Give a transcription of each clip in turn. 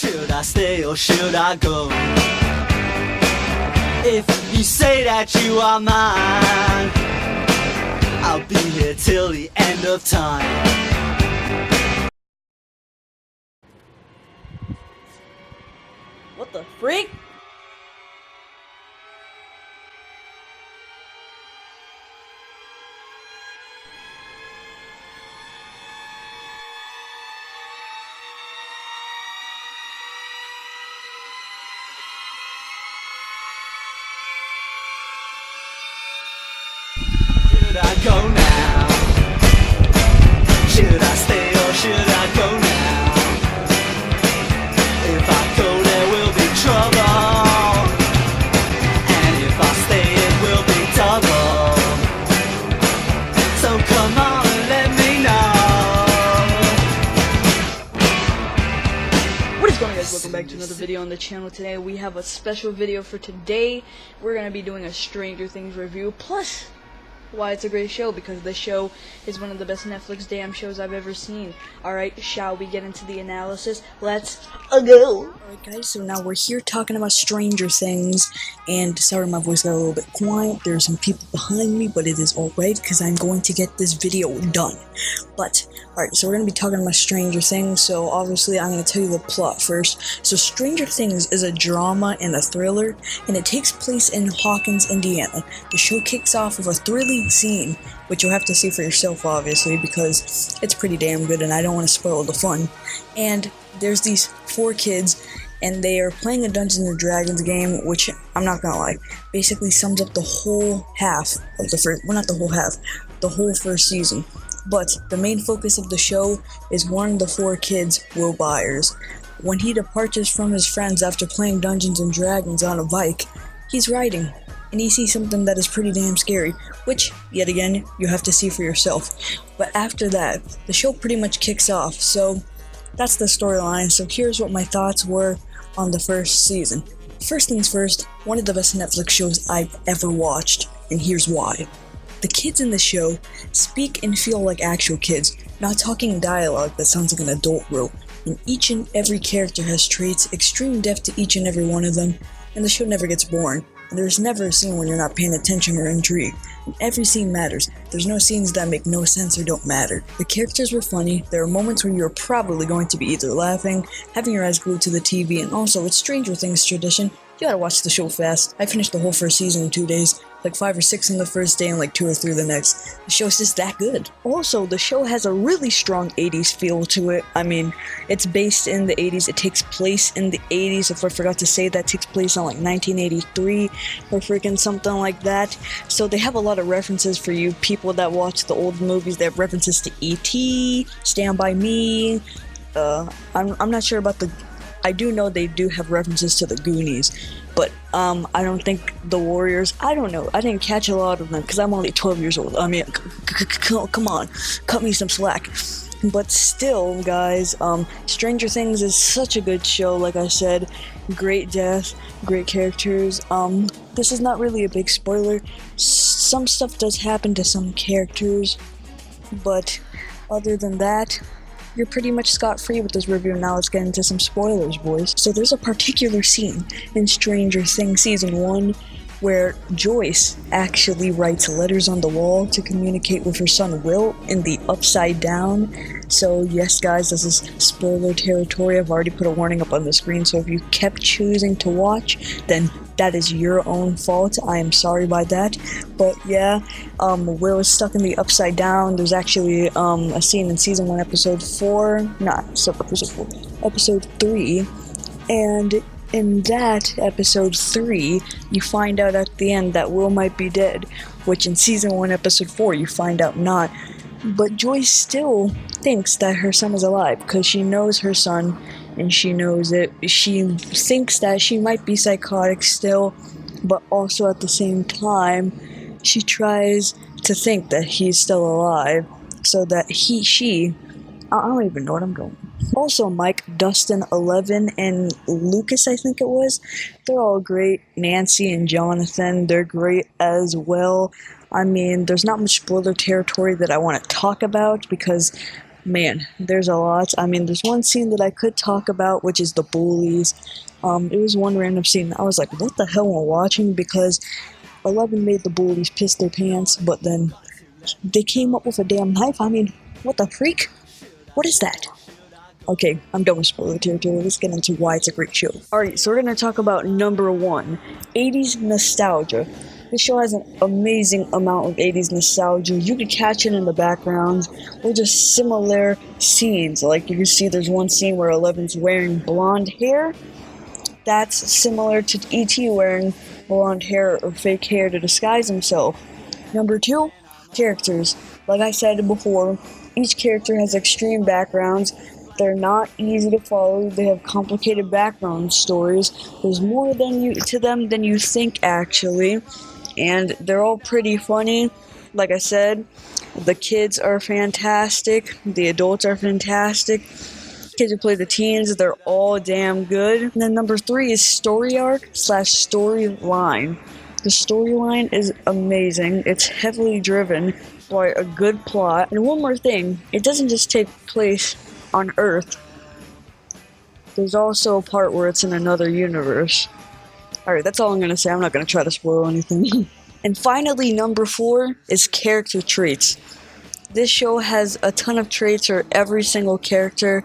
Should I stay or should I go? If you say that you are mine, I'll be here till the end of time. What the freak? Should I go now? Should I stay or should I go now? If I go there will be trouble, and if I stay it will be double. So come on and let me know. What is going on, guys? Welcome back to another video on the channel. Today we have a special video for today. We're going to be doing a Stranger Things review, plus why it's a great show, because this show is one of the best Netflix damn shows I've ever seen. Alright, shall we get into the analysis? Let's go! Alright guys, so now we're here talking about Stranger Things, and sorry my voice got a little bit quiet. There are some people behind me, but it is alright, because I'm going to get this video done. But, alright, so we're going to be talking about Stranger Things, so obviously I'm going to tell you the plot first. So Stranger Things is a drama and a thriller, and it takes place in Hawkins, Indiana. The show kicks off with a thrilling scene, which you'll have to see for yourself obviously, because it's pretty damn good and I don't want to spoil the fun. And there's these 4 kids, and they are playing a Dungeons and Dragons game, which, I'm not gonna lie, basically sums up the whole half of the first, well, not the whole half, the whole first season. But the main focus of the show is one of the 4 kids, Will Byers. When he departs from his friends after playing Dungeons and Dragons on a bike, he's riding, and he sees something that is pretty damn scary, which, yet again, you have to see for yourself. But after that, the show pretty much kicks off, so that's the storyline. So here's what my thoughts were on the first season. First things first, one of the best Netflix shows I've ever watched, and here's why. The kids in the show speak and feel like actual kids, not talking dialogue that sounds like an adult wrote, and each and every character has traits, extreme depth to each and every one of them, and the show never gets boring. There's never a scene when you're not paying attention or intrigued. Every scene matters. There's no scenes that make no sense or don't matter. The characters were funny. There are moments where you're probably going to be either laughing, having your eyes glued to the TV, and also, it's Stranger Things tradition, you gotta watch the show fast. I finished the whole first season in 2 days, like 5 or 6 in the first day and like 2 or 3 the next. The show's just that good. Also, the show has a really strong 80s feel to it. I mean, it's based in the 80s, it takes place in the 80s. If I forgot to say, that takes place in like 1983 or freaking something like that. So they have a lot of references for you people that watch the old movies. They have references to E.T., Stand By Me. I'm not sure about the... I do know they do have references to the Goonies, but I don't think the Warriors, I don't know, I didn't catch a lot of them because I'm only 12 years old. I mean, come on, cut me some slack. But still, guys, Stranger Things is such a good show, like I said. Great death, great characters. This is not really a big spoiler. Some stuff does happen to some characters, but other than that, you're pretty much scot-free with this review. Now let's get into some spoilers, boys. So there's a particular scene in Stranger Things Season 1 where Joyce actually writes letters on the wall to communicate with her son Will in the Upside Down. So yes guys, this is spoiler territory. I've already put a warning up on the screen, so if you kept choosing to watch, then that is your own fault. I am sorry about that. But yeah, Will is stuck in the Upside Down. There's actually a scene in Season 1, Episode 4, Episode 3, and in that Episode 3, you find out at the end that Will might be dead, which in Season 1, Episode 4, you find out not. But Joyce still thinks that her son is alive, because she knows her son, and she knows it. She thinks that she might be psychotic still, but also at the same time, she tries to think that he's still alive, so that I don't even know what I'm doing. Also, Mike, Dustin, Eleven, and Lucas, I think it was, they're all great. Nancy and Jonathan, they're great as well. I mean, there's not much spoiler territory that I want to talk about because Man, there's a lot. I mean, there's one scene that I could talk about, which is the bullies. It was one random scene. I was like, what the hell am I watching? Because 11 made the bullies piss their pants, but then they came up with a damn knife. I mean, what the freak? What is that? Okay, I'm done with spoiler territory. Let's get into why it's a great show. Alright, so we're gonna talk about number 1, 80s nostalgia. This show has an amazing amount of 80s nostalgia. You can catch it in the background, or just similar scenes. Like you can see there's one scene where Eleven's wearing blonde hair. That's similar to E.T. wearing blonde hair or fake hair to disguise himself. Number 2, characters. Like I said before, each character has extreme backgrounds. They're not easy to follow. They have complicated background stories. There's more to them than you think, actually. And they're all pretty funny. Like I said, the kids are fantastic. The adults are fantastic. Kids who play the teens, they're all damn good. And then number 3 is story arc / storyline. The storyline is amazing. It's heavily driven by a good plot. And one more thing, it doesn't just take place on Earth. There's also a part where it's in another universe. Alright, that's all I'm gonna say. I'm not gonna try to spoil anything. And finally, number 4 is character traits. This show has a ton of traits for every single character,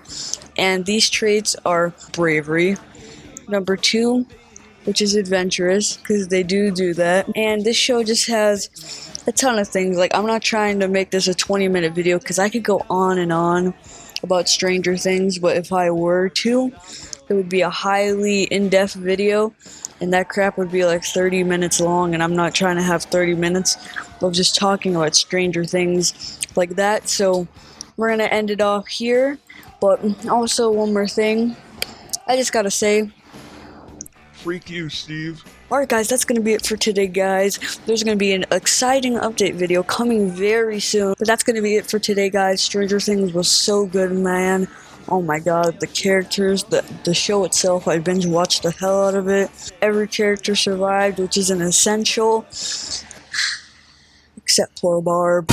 and these traits are bravery. Number 2, which is adventurous, because they do that. And this show just has a ton of things. Like, I'm not trying to make this a 20-minute video, because I could go on and on about Stranger Things, but if I were to, it would be a highly in-depth video, and that crap would be like 30 minutes long, and I'm not trying to have 30 minutes of just talking about Stranger Things like that. So we're gonna end it off here. But also, one more thing, I just gotta say, freak you, Steve. alright guys, that's gonna be it for today, guys. There's gonna be an exciting update video coming very soon, but that's gonna be it for today, guys. Stranger Things was so good, man. Oh my god, the characters, the show itself, I binge watched the hell out of it. Every character survived, which is an essential, except poor Barb.